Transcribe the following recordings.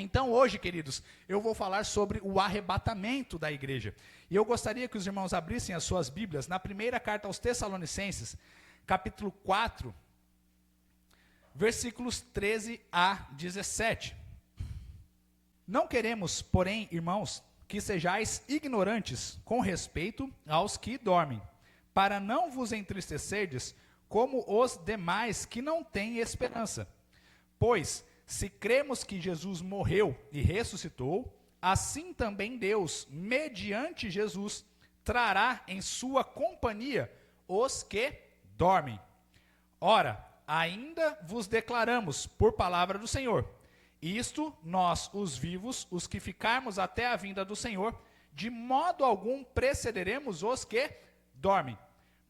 Então hoje, queridos, eu vou falar sobre o arrebatamento da igreja. E eu gostaria que os irmãos abrissem as suas Bíblias na primeira carta aos Tessalonicenses, capítulo 4, versículos 13 a 17. Não queremos, porém, irmãos, que sejais ignorantes com respeito aos que dormem, para não vos entristecerdes como os demais que não têm esperança. Pois, se cremos que Jesus morreu e ressuscitou, assim também Deus, mediante Jesus, trará em sua companhia os que dormem. Ora, ainda vos declaramos por palavra do Senhor, isto nós, os vivos, os que ficarmos até a vinda do Senhor, de modo algum precederemos os que dormem.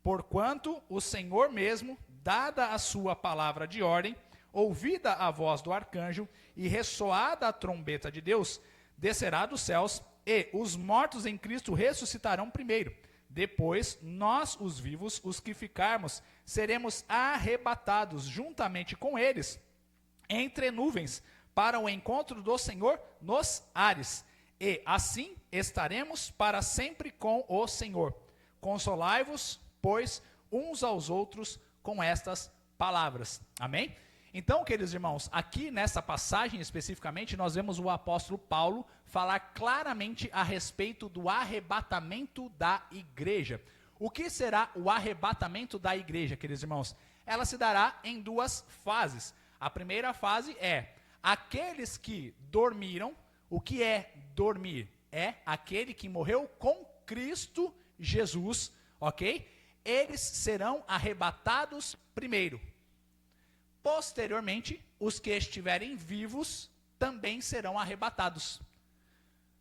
Porquanto o Senhor mesmo, dada a sua palavra de ordem, ouvida a voz do arcanjo e ressoada a trombeta de Deus, descerá dos céus, e os mortos em Cristo ressuscitarão primeiro. Depois, nós, os vivos, os que ficarmos, seremos arrebatados juntamente com eles, entre nuvens, para o encontro do Senhor nos ares. E assim estaremos para sempre com o Senhor. Consolai-vos, pois, uns aos outros com estas palavras. Amém? Então, queridos irmãos, aqui nessa passagem especificamente, nós vemos o apóstolo Paulo falar claramente a respeito do arrebatamento da igreja. O que será o arrebatamento da igreja, queridos irmãos? Ela se dará em duas fases. A primeira fase é aqueles que dormiram. O que é dormir? É aquele que morreu com Cristo Jesus, ok? Eles serão arrebatados primeiro. Posteriormente, os que estiverem vivos também serão arrebatados.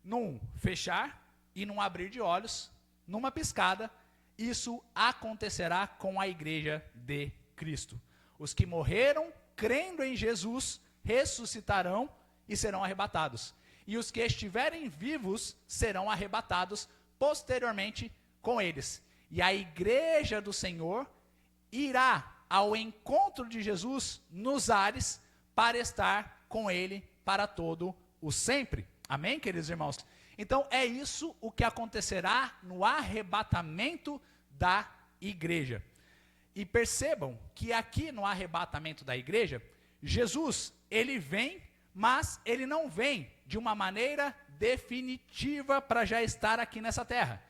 Num fechar e num abrir de olhos, numa piscada, isso acontecerá com a igreja de Cristo. Os que morreram crendo em Jesus ressuscitarão e serão arrebatados. E os que estiverem vivos serão arrebatados posteriormente com eles. E a igreja do Senhor irá ao encontro de Jesus nos ares, para estar com ele para todo o sempre. Amém, queridos irmãos? Então, é isso o que acontecerá no arrebatamento da igreja. E percebam que aqui no arrebatamento da igreja, Jesus, ele vem, mas ele não vem de uma maneira definitiva para já estar aqui nessa terra.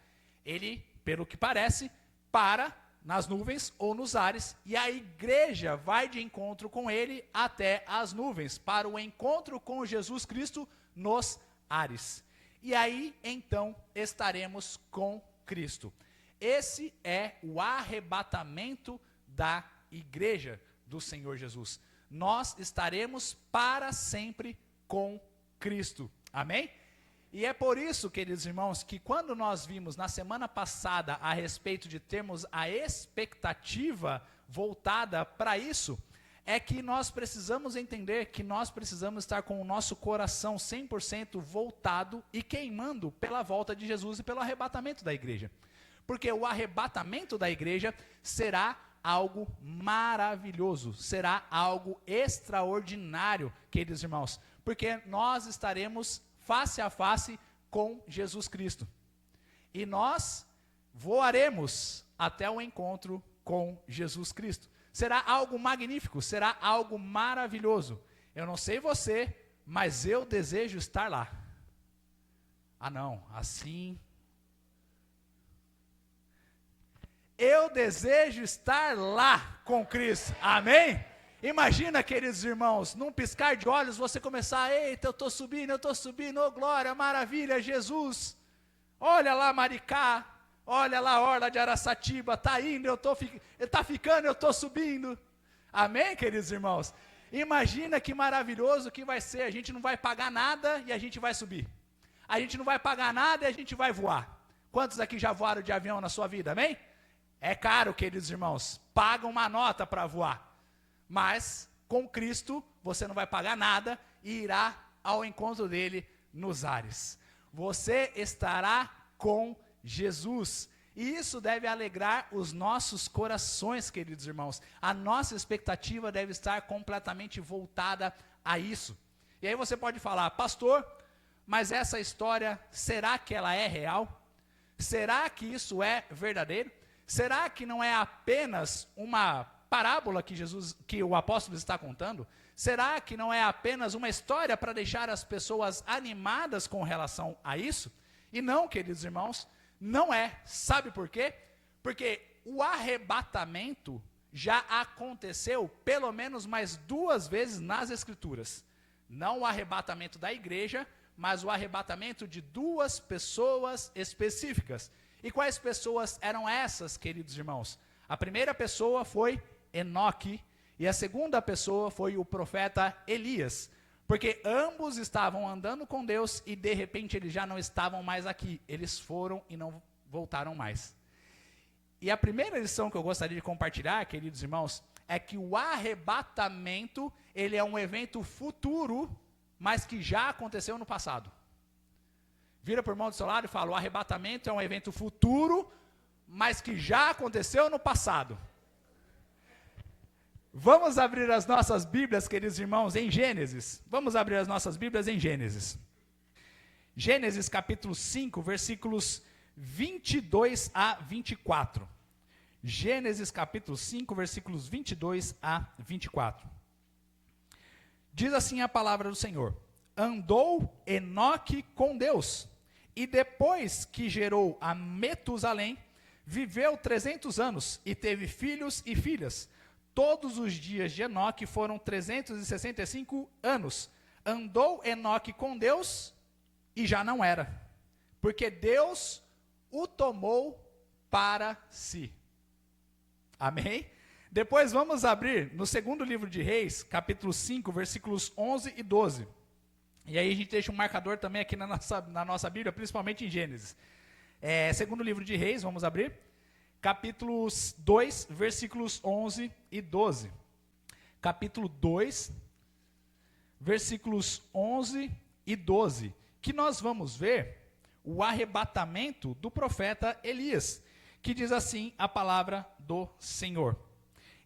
Ele, pelo que parece, para nas nuvens ou nos ares, e a igreja vai de encontro com ele até as nuvens, para o encontro com Jesus Cristo nos ares. E aí, então, estaremos com Cristo. Esse é o arrebatamento da igreja do Senhor Jesus. Nós estaremos para sempre com Cristo. Amém? E é por isso, queridos irmãos, que quando nós vimos na semana passada a respeito de termos a expectativa voltada para isso, é que nós precisamos entender que nós precisamos estar com o nosso coração 100% voltado e queimando pela volta de Jesus e pelo arrebatamento da igreja. Porque o arrebatamento da igreja será algo maravilhoso, será algo extraordinário, queridos irmãos, porque nós estaremos face a face com Jesus Cristo. E nós voaremos até o encontro com Jesus Cristo. Será algo magnífico, será algo maravilhoso. Eu não sei você, mas eu desejo estar lá. Ah não, assim... Eu desejo estar lá com Cristo. Amém? Imagina, queridos irmãos, num piscar de olhos você começar, eita, eu estou subindo, oh glória, maravilha, Jesus. Olha lá Maricá, olha lá a orla de Araçatiba, está indo, está ficando, eu estou subindo. Amém, queridos irmãos? Imagina que maravilhoso que vai ser, a gente não vai pagar nada e a gente vai subir. A gente não vai pagar nada e a gente vai voar. Quantos aqui já voaram de avião na sua vida, amém? É caro, queridos irmãos, paga uma nota para voar. Mas com Cristo você não vai pagar nada e irá ao encontro dele nos ares. Você estará com Jesus. E isso deve alegrar os nossos corações, queridos irmãos. A nossa expectativa deve estar completamente voltada a isso. E aí você pode falar, pastor, mas essa história, será que ela é real? Será que isso é verdadeiro? Será que não é apenas uma parábola que o apóstolo está contando? Será que não é apenas uma história para deixar as pessoas animadas com relação a isso? E não, queridos irmãos, não é. Sabe por quê? Porque o arrebatamento já aconteceu pelo menos mais 2 vezes nas Escrituras. Não o arrebatamento da igreja, mas o arrebatamento de 2 pessoas específicas. E quais pessoas eram essas, queridos irmãos? A primeira pessoa foi Enoque e a segunda pessoa foi o profeta Elias. Porque ambos estavam andando com Deus e de repente eles já não estavam mais aqui. Eles foram e não voltaram mais. E a primeira lição que eu gostaria de compartilhar, queridos irmãos, é que o arrebatamento, ele é um evento futuro, mas que já aconteceu no passado. Vira para o irmão do seu lado e fala, o arrebatamento é um evento futuro, mas que já aconteceu no passado. Vamos abrir as nossas Bíblias, queridos irmãos, em Gênesis. Vamos abrir as nossas Bíblias em Gênesis. Gênesis capítulo 5, versículos 22 a 24. Gênesis capítulo 5, versículos 22 a 24. Diz assim a palavra do Senhor: andou Enoque com Deus, e depois que gerou a Metusalém, viveu 300 anos, e teve filhos e filhas. Todos os dias de Enoque foram 365 anos. Andou Enoque com Deus, e já não era, porque Deus o tomou para si. Amém? Depois vamos abrir no segundo livro de Reis, capítulo 5, versículos 11 e 12. E aí a gente deixa um marcador também aqui na nossa Bíblia, principalmente em Gênesis. Segundo livro de Reis, vamos abrir. Capítulo 2, versículos 11 e 12. Capítulo 2, versículos 11 e 12. Que nós vamos ver o arrebatamento do profeta Elias, que diz assim a palavra do Senhor.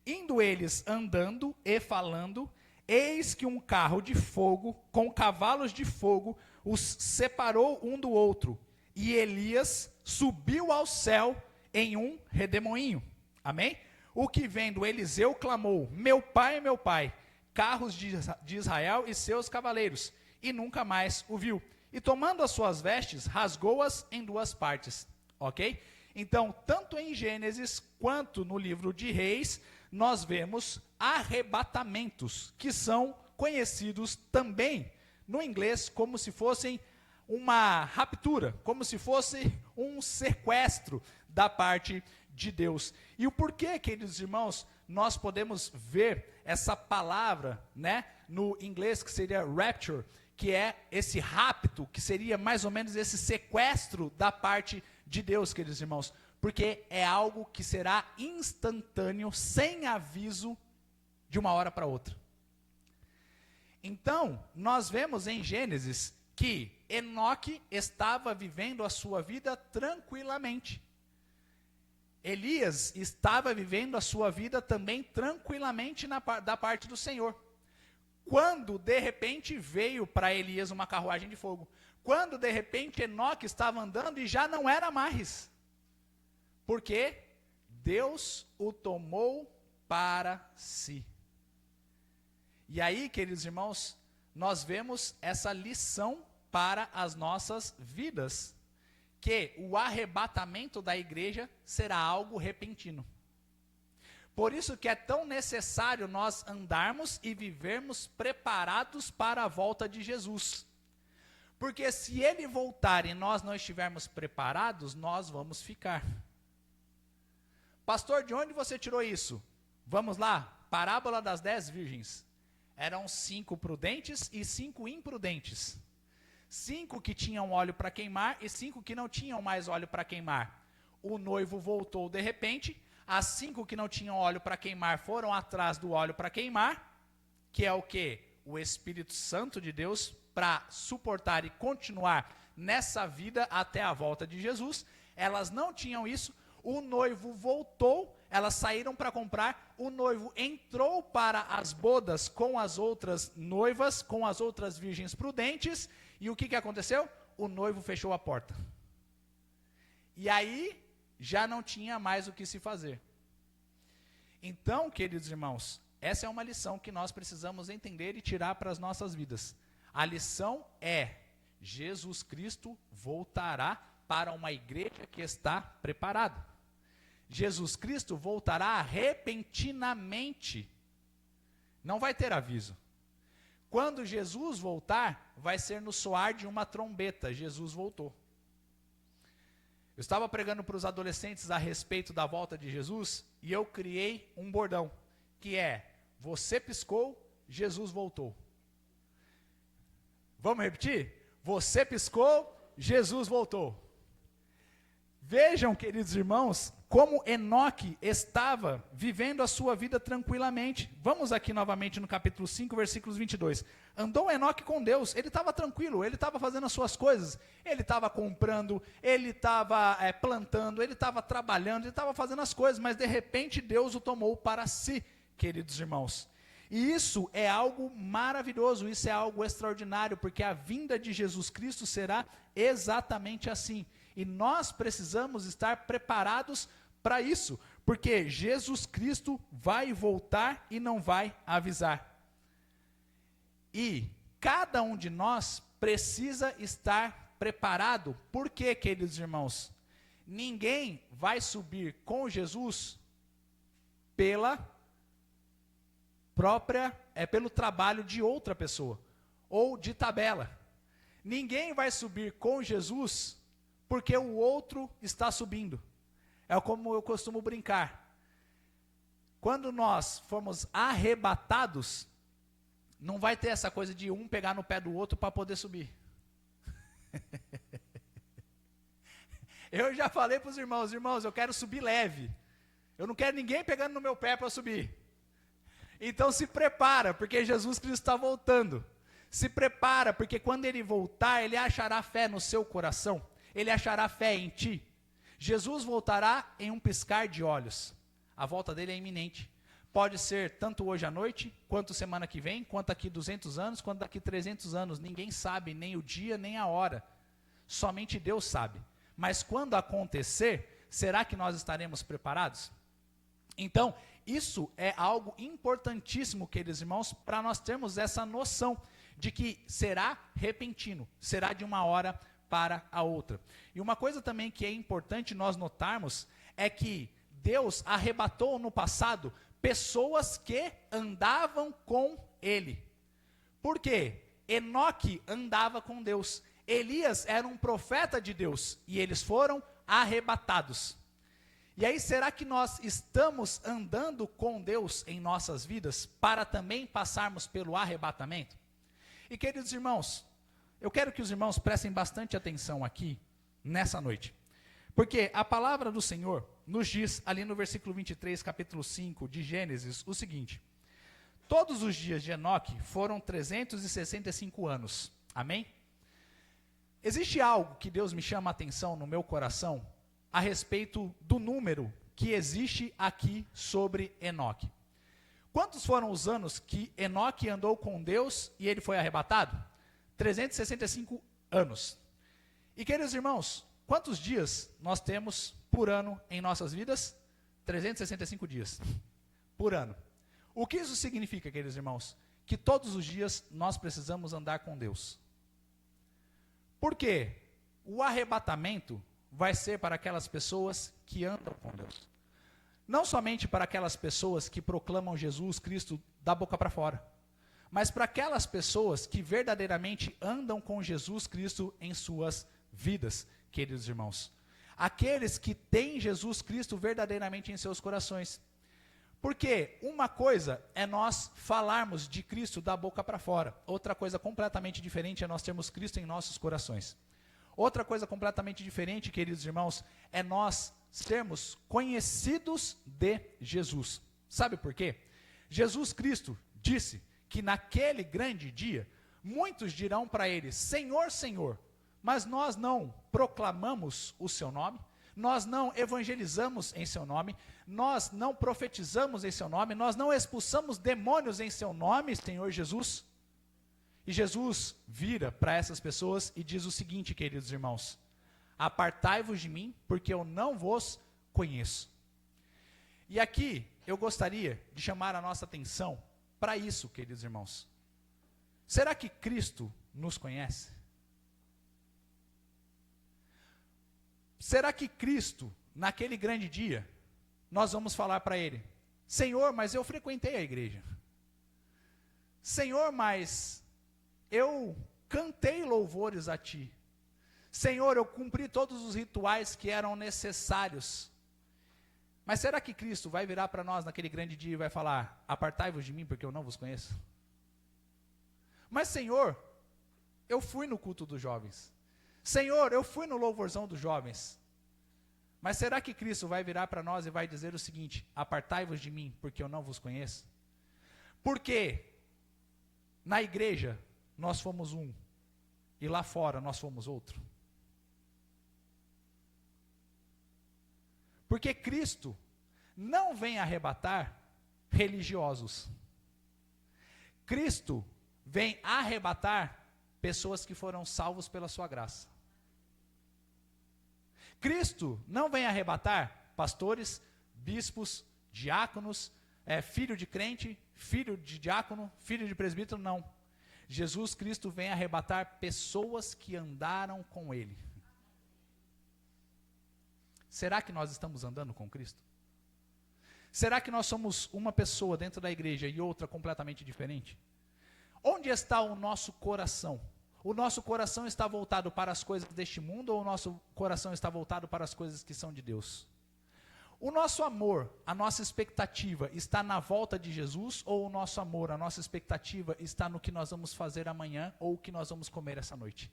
Indo eles andando e falando, eis que um carro de fogo, com cavalos de fogo, os separou um do outro, e Elias subiu ao céu em um redemoinho. Amém? O que vendo Eliseu clamou, meu pai, carros de Israel e seus cavaleiros, e nunca mais o viu. E tomando as suas vestes, rasgou-as em 2 partes. Ok? Então, tanto em Gênesis quanto no livro de Reis, nós vemos arrebatamentos, que são conhecidos também no inglês como se fossem uma raptura, como se fosse um sequestro da parte de Deus. E o porquê, queridos irmãos, nós podemos ver essa palavra, no inglês que seria rapture, que é esse rapto, que seria mais ou menos esse sequestro da parte de Deus, queridos irmãos, porque é algo que será instantâneo, sem aviso, de uma hora para outra. Então, nós vemos em Gênesis que Enoque estava vivendo a sua vida tranquilamente. Elias estava vivendo a sua vida também tranquilamente da parte do Senhor. Quando, de repente, veio para Elias uma carruagem de fogo. Quando, de repente, Enoque estava andando e já não era mais. Porque Deus o tomou para si. E aí, queridos irmãos, nós vemos essa lição para as nossas vidas. Que o arrebatamento da igreja será algo repentino. Por isso que é tão necessário nós andarmos e vivermos preparados para a volta de Jesus. Porque se ele voltar e nós não estivermos preparados, nós vamos ficar. Pastor, de onde você tirou isso? Vamos lá, parábola das 10 virgens. Eram 5 prudentes e 5 imprudentes. 5 que tinham óleo para queimar e 5 que não tinham mais óleo para queimar. O noivo voltou de repente. As 5 que não tinham óleo para queimar foram atrás do óleo para queimar, que é o quê? O Espírito Santo de Deus, para suportar e continuar nessa vida até a volta de Jesus. Elas não tinham isso, o noivo voltou, elas saíram para comprar, o noivo entrou para as bodas com as outras noivas, com as outras virgens prudentes, e o que aconteceu? O noivo fechou a porta. E aí, já não tinha mais o que se fazer. Então, queridos irmãos, essa é uma lição que nós precisamos entender e tirar para as nossas vidas. A lição é: Jesus Cristo voltará para uma igreja que está preparada. Jesus Cristo voltará repentinamente. Não vai ter aviso. Quando Jesus voltar, vai ser no soar de uma trombeta. Jesus voltou. Eu estava pregando para os adolescentes a respeito da volta de Jesus, e eu criei um bordão, que é: você piscou, Jesus voltou. Vamos repetir? Você piscou, Jesus voltou. Vejam, queridos irmãos, como Enoque estava vivendo a sua vida tranquilamente. Vamos aqui novamente no capítulo 5, versículos 22. Andou Enoque com Deus, ele estava tranquilo, ele estava fazendo as suas coisas, ele estava comprando, ele estava plantando, ele estava trabalhando, ele estava fazendo as coisas, mas de repente Deus o tomou para si, queridos irmãos. E isso é algo maravilhoso, isso é algo extraordinário, porque a vinda de Jesus Cristo será exatamente assim. E nós precisamos estar preparados para isso, porque Jesus Cristo vai voltar e não vai avisar. E cada um de nós precisa estar preparado. Por quê, queridos irmãos? Ninguém vai subir com Jesus pelo trabalho de outra pessoa, ou de tabela. Ninguém vai subir com Jesus porque o outro está subindo. É como eu costumo brincar. Quando nós formos arrebatados, não vai ter essa coisa de um pegar no pé do outro para poder subir. Eu já falei para os irmãos, eu quero subir leve. Eu não quero ninguém pegando no meu pé para subir. Então se prepara, porque Jesus Cristo está voltando. Se prepara, porque quando Ele voltar, Ele achará fé no seu coração. Ele achará fé em ti. Jesus voltará em um piscar de olhos. A volta dele é iminente. Pode ser tanto hoje à noite, quanto semana que vem, quanto daqui 200 anos, quanto daqui 300 anos. Ninguém sabe nem o dia, nem a hora. Somente Deus sabe. Mas quando acontecer, será que nós estaremos preparados? Então, isso é algo importantíssimo, queridos irmãos, para nós termos essa noção de que será repentino, será de uma hora para a outra. E uma coisa também que é importante nós notarmos é que Deus arrebatou no passado pessoas que andavam com Ele. Por quê? Enoque andava com Deus. Elias era um profeta de Deus e eles foram arrebatados. E aí, será que nós estamos andando com Deus em nossas vidas para também passarmos pelo arrebatamento? E queridos irmãos, eu quero que os irmãos prestem bastante atenção aqui, nessa noite. Porque a palavra do Senhor nos diz, ali no versículo 23, capítulo 5 de Gênesis, o seguinte: todos os dias de Enoque foram 365 anos. Amém? Existe algo que Deus me chama a atenção no meu coração, a respeito do número que existe aqui sobre Enoque. Quantos foram os anos que Enoque andou com Deus e ele foi arrebatado? 365 anos. E queridos irmãos, quantos dias nós temos por ano em nossas vidas? 365 dias por ano. O que isso significa, queridos irmãos? Que todos os dias nós precisamos andar com Deus. Por quê? O arrebatamento vai ser para aquelas pessoas que andam com Deus. Não somente para aquelas pessoas que proclamam Jesus Cristo da boca para fora, mas para aquelas pessoas que verdadeiramente andam com Jesus Cristo em suas vidas, queridos irmãos. Aqueles que têm Jesus Cristo verdadeiramente em seus corações. Porque uma coisa é nós falarmos de Cristo da boca para fora. Outra coisa completamente diferente é nós termos Cristo em nossos corações. Outra coisa completamente diferente, queridos irmãos, é nós sermos conhecidos de Jesus. Sabe por quê? Jesus Cristo disse que naquele grande dia, muitos dirão para ele: Senhor, Senhor, mas nós não proclamamos o seu nome, nós não evangelizamos em seu nome, nós não profetizamos em seu nome, nós não expulsamos demônios em seu nome, Senhor Jesus. E Jesus vira para essas pessoas e diz o seguinte, queridos irmãos: apartai-vos de mim, porque eu não vos conheço. E aqui eu gostaria de chamar a nossa atenção para isso, queridos irmãos. Será que Cristo nos conhece? Será que Cristo, naquele grande dia, nós vamos falar para Ele: Senhor, mas eu frequentei a igreja. Senhor, mas eu cantei louvores a Ti. Senhor, eu cumpri todos os rituais que eram necessários. Mas será que Cristo vai virar para nós naquele grande dia e vai falar: apartai-vos de mim, porque eu não vos conheço? Mas Senhor, eu fui no culto dos jovens. Senhor, eu fui no louvorzão dos jovens. Mas será que Cristo vai virar para nós e vai dizer o seguinte: apartai-vos de mim, porque eu não vos conheço? Porque na igreja nós fomos um, e lá fora nós fomos outro. Porque Cristo não vem arrebatar religiosos. Cristo vem arrebatar pessoas que foram salvos pela sua graça. Cristo não vem arrebatar pastores, bispos, diáconos, filho de crente, filho de diácono, filho de presbítero, não. Jesus Cristo vem arrebatar pessoas que andaram com Ele. Será que nós estamos andando com Cristo? Será que nós somos uma pessoa dentro da igreja e outra completamente diferente? Onde está o nosso coração? O nosso coração está voltado para as coisas deste mundo ou o nosso coração está voltado para as coisas que são de Deus? O nosso amor, a nossa expectativa está na volta de Jesus ou o nosso amor, a nossa expectativa está no que nós vamos fazer amanhã ou o que nós vamos comer essa noite?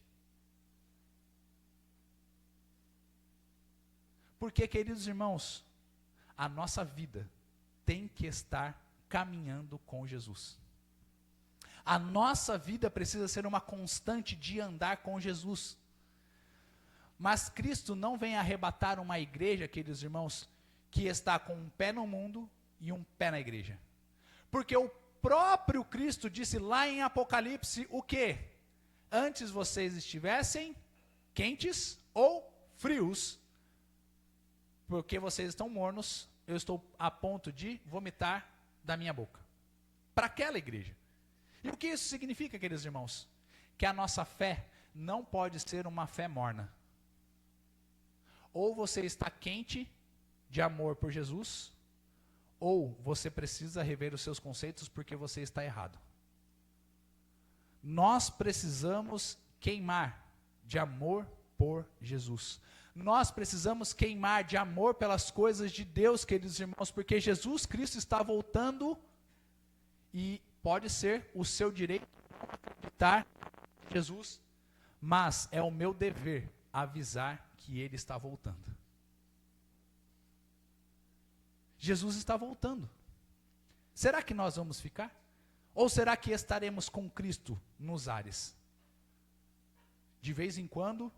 Porque, queridos irmãos, a nossa vida tem que estar caminhando com Jesus. A nossa vida precisa ser uma constante de andar com Jesus. Mas Cristo não vem arrebatar uma igreja, queridos irmãos, que está com um pé no mundo e um pé na igreja. Porque o próprio Cristo disse lá em Apocalipse o quê? Antes vocês estivessem quentes ou frios, porque vocês estão mornos, eu estou a ponto de vomitar da minha boca. Para aquela igreja. E o que isso significa, queridos irmãos? Que a nossa fé não pode ser uma fé morna. Ou você está quente de amor por Jesus, ou você precisa rever os seus conceitos porque você está errado. Nós precisamos queimar de amor por Jesus. Nós precisamos queimar de amor pelas coisas de Deus, queridos irmãos, porque Jesus Cristo está voltando e pode ser o seu direito não acreditar em Jesus, mas é o meu dever avisar que Ele está voltando. Jesus está voltando. Será que nós vamos ficar? Ou será que estaremos com Cristo nos ares? De vez em quando,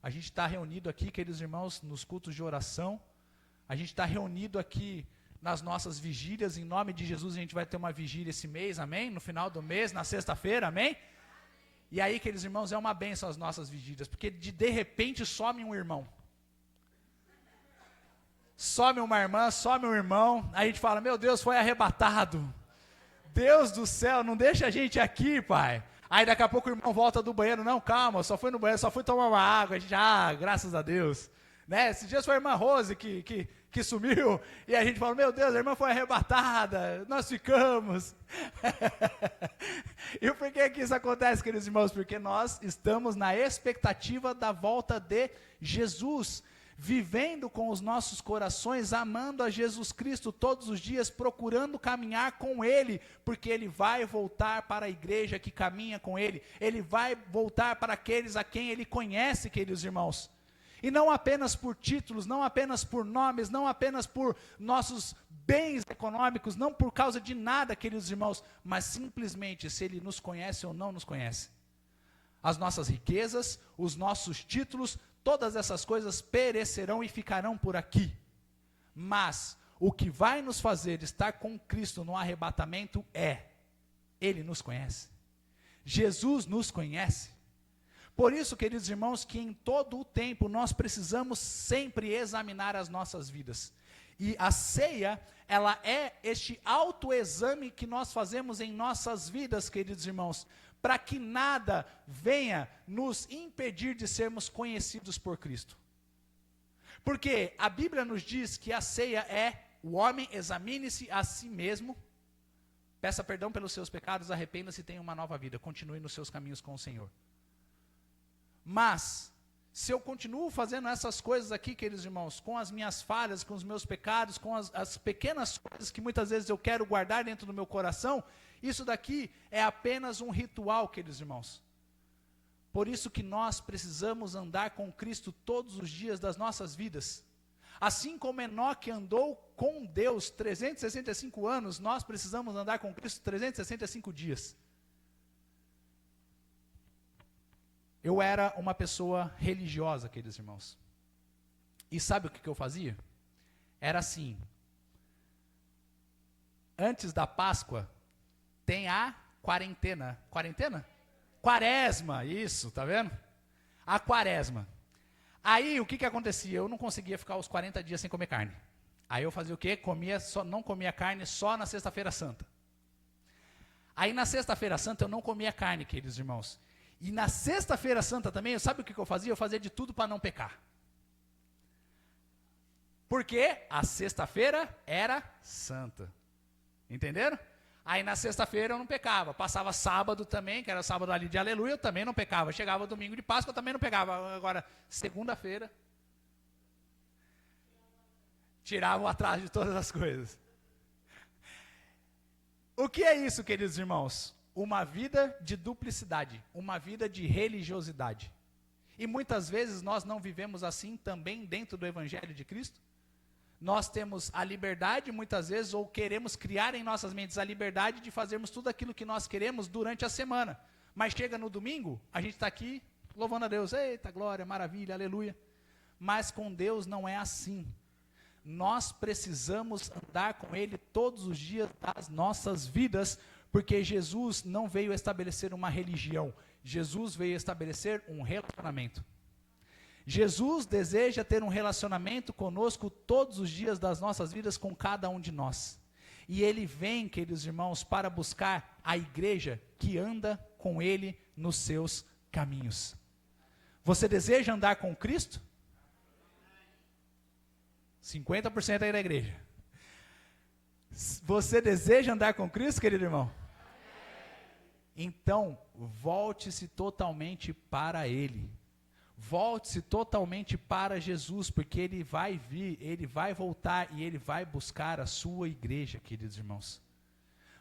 a gente está reunido aqui, queridos irmãos, nos cultos de oração, a gente está reunido aqui nas nossas vigílias, em nome de Jesus a gente vai ter uma vigília esse mês, amém? No final do mês, na sexta-feira, amém? E aí, queridos irmãos, é uma bênção as nossas vigílias, porque de repente some um irmão. Some uma irmã, some um irmão, aí a gente fala: meu Deus, foi arrebatado. Deus do céu, não deixa a gente aqui, pai. Aí daqui a pouco o irmão volta do banheiro: não, calma, só fui no banheiro, só fui tomar uma água. A gente, graças a Deus. Né? Esses dias foi a irmã Rose que sumiu, e a gente falou: meu Deus, a irmã foi arrebatada, nós ficamos. E por que isso acontece, queridos irmãos? Porque nós estamos na expectativa da volta de Jesus, vivendo com os nossos corações, amando a Jesus Cristo todos os dias, procurando caminhar com Ele, porque Ele vai voltar para a igreja que caminha com Ele, Ele vai voltar para aqueles a quem Ele conhece, queridos irmãos. E não apenas por títulos, não apenas por nomes, não apenas por nossos bens econômicos, não por causa de nada, queridos irmãos, mas simplesmente se Ele nos conhece ou não nos conhece. As nossas riquezas, os nossos títulos, todas essas coisas perecerão e ficarão por aqui. Mas o que vai nos fazer estar com Cristo no arrebatamento é, Ele nos conhece. Jesus nos conhece. Por isso, queridos irmãos, que em todo o tempo nós precisamos sempre examinar as nossas vidas. E a ceia, ela é este autoexame que nós fazemos em nossas vidas, queridos irmãos, para que nada venha nos impedir de sermos conhecidos por Cristo. Porque a Bíblia nos diz que a ceia é: o homem examine-se a si mesmo, peça perdão pelos seus pecados, arrependa-se e tenha uma nova vida, continue nos seus caminhos com o Senhor. Mas, se eu continuo fazendo essas coisas aqui, queridos irmãos, com as minhas falhas, com os meus pecados, com as pequenas coisas que muitas vezes eu quero guardar dentro do meu coração, isso daqui é apenas um ritual, queridos irmãos. Por isso que nós precisamos andar com Cristo todos os dias das nossas vidas. Assim como Enoque andou com Deus 365 anos, nós precisamos andar com Cristo 365 dias. Eu era uma pessoa religiosa, queridos irmãos. E sabe o que eu fazia? Era assim: antes da Páscoa, tem a quarentena. Quarentena? Quaresma, isso, tá vendo? A quaresma. Aí, o que acontecia? Eu não conseguia ficar os 40 dias sem comer carne. Aí eu fazia o quê? Não comia carne só na sexta-feira santa. Aí na sexta-feira santa eu não comia carne, queridos irmãos. E na sexta-feira santa também, sabe o que eu fazia? Eu fazia de tudo para não pecar. Porque a sexta-feira era santa. Entenderam? Aí na sexta-feira eu não pecava. Passava sábado também, que era sábado ali de aleluia, eu também não pecava. Chegava domingo de Páscoa, eu também não pecava. Agora, segunda-feira, tirava o atraso de todas as coisas. O que é isso, queridos irmãos? Uma vida de duplicidade, uma vida de religiosidade. E muitas vezes nós não vivemos assim também dentro do Evangelho de Cristo. Nós temos a liberdade muitas vezes, ou queremos criar em nossas mentes a liberdade de fazermos tudo aquilo que nós queremos durante a semana. Mas chega no domingo, a gente está aqui louvando a Deus, eita glória, maravilha, aleluia. Mas com Deus não é assim. Nós precisamos andar com Ele todos os dias das nossas vidas, porque Jesus não veio estabelecer uma religião, Jesus veio estabelecer um relacionamento. Jesus deseja ter um relacionamento conosco todos os dias das nossas vidas com cada um de nós. E Ele vem, queridos irmãos, para buscar a igreja que anda com Ele nos seus caminhos. Você deseja andar com Cristo? 50% aí da igreja. Você deseja andar com Cristo, querido irmão? Então, volte-se totalmente para Ele. Volte-se totalmente para Jesus, porque Ele vai vir, Ele vai voltar e Ele vai buscar a sua igreja, queridos irmãos.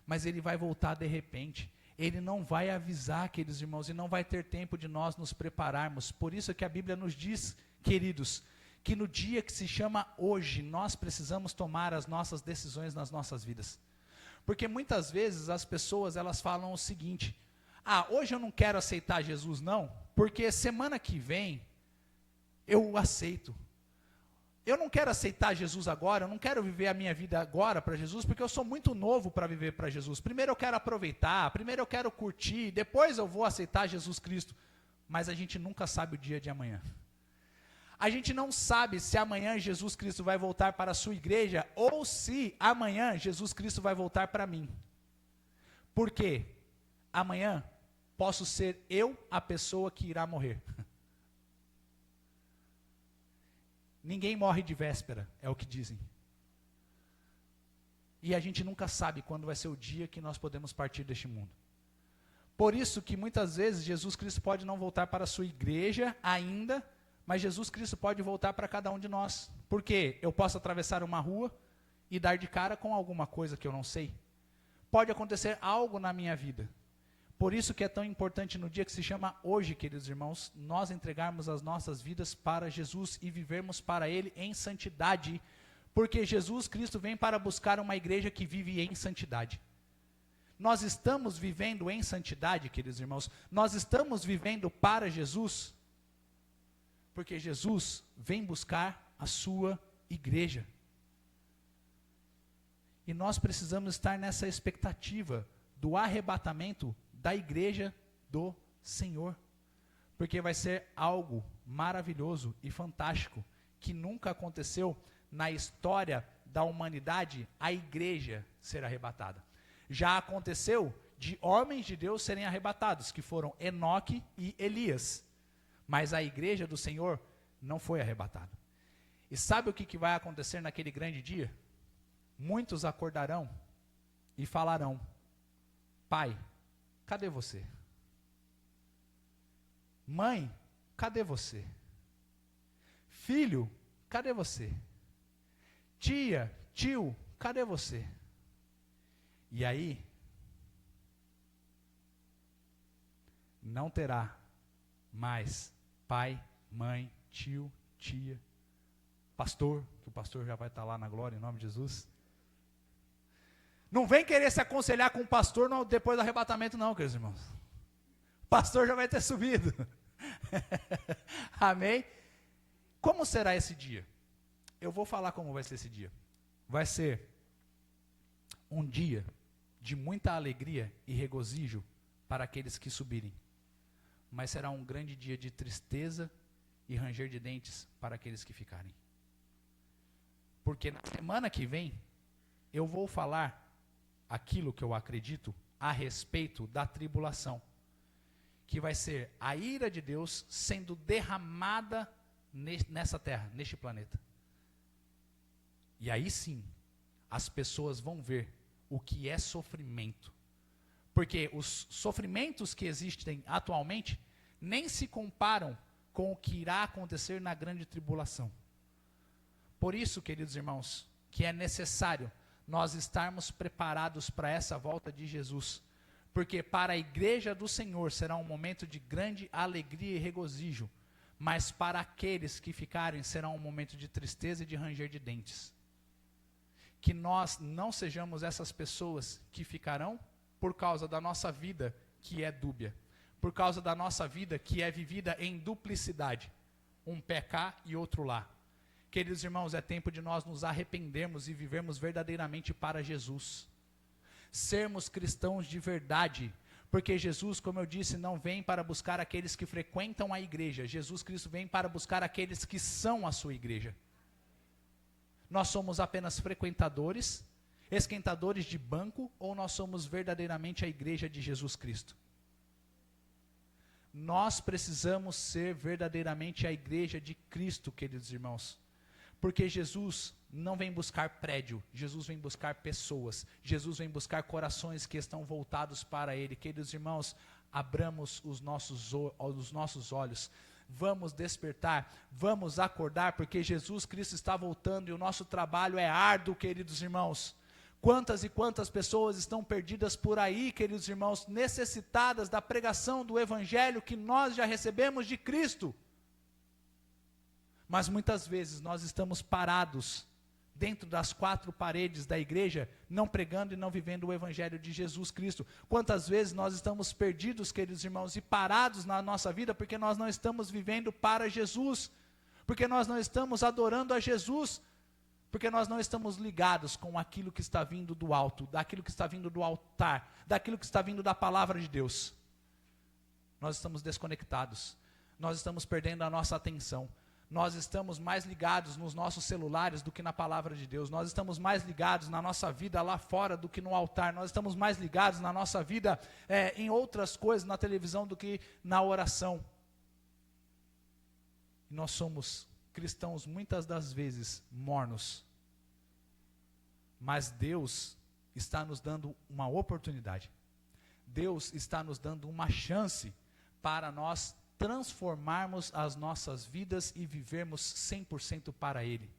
Mas Ele vai voltar de repente. Ele não vai avisar, queridos irmãos, e não vai ter tempo de nós nos prepararmos. Por isso que a Bíblia nos diz, queridos, que no dia que se chama hoje, nós precisamos tomar as nossas decisões nas nossas vidas. Porque muitas vezes as pessoas, elas falam o seguinte: hoje eu não quero aceitar Jesus não, porque semana que vem eu aceito. Eu não quero aceitar Jesus agora, eu não quero viver a minha vida agora para Jesus, porque eu sou muito novo para viver para Jesus. Primeiro eu quero aproveitar, primeiro eu quero curtir, depois eu vou aceitar Jesus Cristo. Mas a gente nunca sabe o dia de amanhã. A gente não sabe se amanhã Jesus Cristo vai voltar para a sua igreja, ou se amanhã Jesus Cristo vai voltar para mim. Por quê? Amanhã posso ser eu a pessoa que irá morrer. Ninguém morre de véspera, é o que dizem. E a gente nunca sabe quando vai ser o dia que nós podemos partir deste mundo. Por isso que muitas vezes Jesus Cristo pode não voltar para a sua igreja ainda, mas Jesus Cristo pode voltar para cada um de nós. Porque eu posso atravessar uma rua e dar de cara com alguma coisa que eu não sei. Pode acontecer algo na minha vida. Por isso que é tão importante no dia que se chama hoje, queridos irmãos, nós entregarmos as nossas vidas para Jesus e vivermos para Ele em santidade. Porque Jesus Cristo vem para buscar uma igreja que vive em santidade. Nós estamos vivendo em santidade, queridos irmãos? Nós estamos vivendo para Jesus? Porque Jesus vem buscar a sua igreja. E nós precisamos estar nessa expectativa do arrebatamento da igreja do Senhor. Porque vai ser algo maravilhoso e fantástico, que nunca aconteceu na história da humanidade, a igreja ser arrebatada. Já aconteceu de homens de Deus serem arrebatados, que foram Enoque e Elias. Mas a igreja do Senhor não foi arrebatada. E sabe o que vai acontecer naquele grande dia? Muitos acordarão e falarão: Pai, cadê você? Mãe, cadê você? Filho, cadê você? Tia, tio, cadê você? E aí, não terá mais pai, mãe, tio, tia, pastor, que o pastor já vai estar lá na glória em nome de Jesus. Não vem querer se aconselhar com o pastor depois do arrebatamento não, queridos irmãos. O pastor já vai ter subido. Amém? Como será esse dia? Eu vou falar como vai ser esse dia. Vai ser um dia de muita alegria e regozijo para aqueles que subirem. Mas será um grande dia de tristeza e ranger de dentes para aqueles que ficarem. Porque na semana que vem, eu vou falar aquilo que eu acredito a respeito da tribulação. Que vai ser a ira de Deus sendo derramada nessa terra, neste planeta. E aí sim, as pessoas vão ver o que é sofrimento. Porque os sofrimentos que existem atualmente nem se comparam com o que irá acontecer na grande tribulação. Por isso, queridos irmãos, que é necessário nós estarmos preparados para essa volta de Jesus. Porque para a igreja do Senhor será um momento de grande alegria e regozijo, mas para aqueles que ficarem será um momento de tristeza e de ranger de dentes. Que nós não sejamos essas pessoas que ficarão por causa da nossa vida que é dúbia, por causa da nossa vida que é vivida em duplicidade, um pé cá e outro lá. Queridos irmãos, é tempo de nós nos arrependermos e vivermos verdadeiramente para Jesus. Sermos cristãos de verdade, porque Jesus, como eu disse, não vem para buscar aqueles que frequentam a igreja. Jesus Cristo vem para buscar aqueles que são a sua igreja. Nós somos apenas frequentadores, esquentadores de banco, ou nós somos verdadeiramente a igreja de Jesus Cristo? Nós precisamos ser verdadeiramente a igreja de Cristo, queridos irmãos. Porque Jesus não vem buscar prédio, Jesus vem buscar pessoas, Jesus vem buscar corações que estão voltados para Ele. Queridos irmãos, abramos os nossos olhos, vamos despertar, vamos acordar, porque Jesus Cristo está voltando e o nosso trabalho é árduo, queridos irmãos. Quantas e quantas pessoas estão perdidas por aí, queridos irmãos, necessitadas da pregação do Evangelho que nós já recebemos de Cristo. Mas muitas vezes nós estamos parados dentro das quatro paredes da igreja, não pregando e não vivendo o Evangelho de Jesus Cristo. Quantas vezes nós estamos perdidos, queridos irmãos, e parados na nossa vida, porque nós não estamos vivendo para Jesus, porque nós não estamos adorando a Jesus, porque nós não estamos ligados com aquilo que está vindo do alto, daquilo que está vindo do altar, daquilo que está vindo da palavra de Deus. Nós estamos desconectados, nós estamos perdendo a nossa atenção. Nós estamos mais ligados nos nossos celulares do que na palavra de Deus. Nós estamos mais ligados na nossa vida lá fora do que no altar. Nós estamos mais ligados na nossa vida em outras coisas, na televisão, do que na oração. E nós somos cristãos muitas das vezes mornos. Mas Deus está nos dando uma oportunidade. Deus está nos dando uma chance para nós transformarmos as nossas vidas e vivermos 100% para Ele.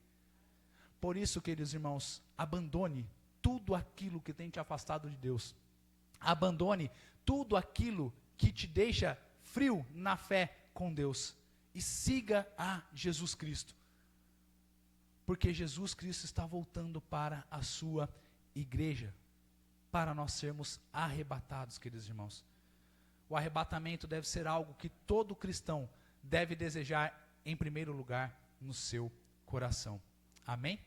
Por isso, queridos irmãos, abandone tudo aquilo que tem te afastado de Deus. Abandone tudo aquilo que te deixa frio na fé com Deus. E siga a Jesus Cristo. Porque Jesus Cristo está voltando para a sua igreja. Para nós sermos arrebatados, queridos irmãos. O arrebatamento deve ser algo que todo cristão deve desejar em primeiro lugar no seu coração. Amém?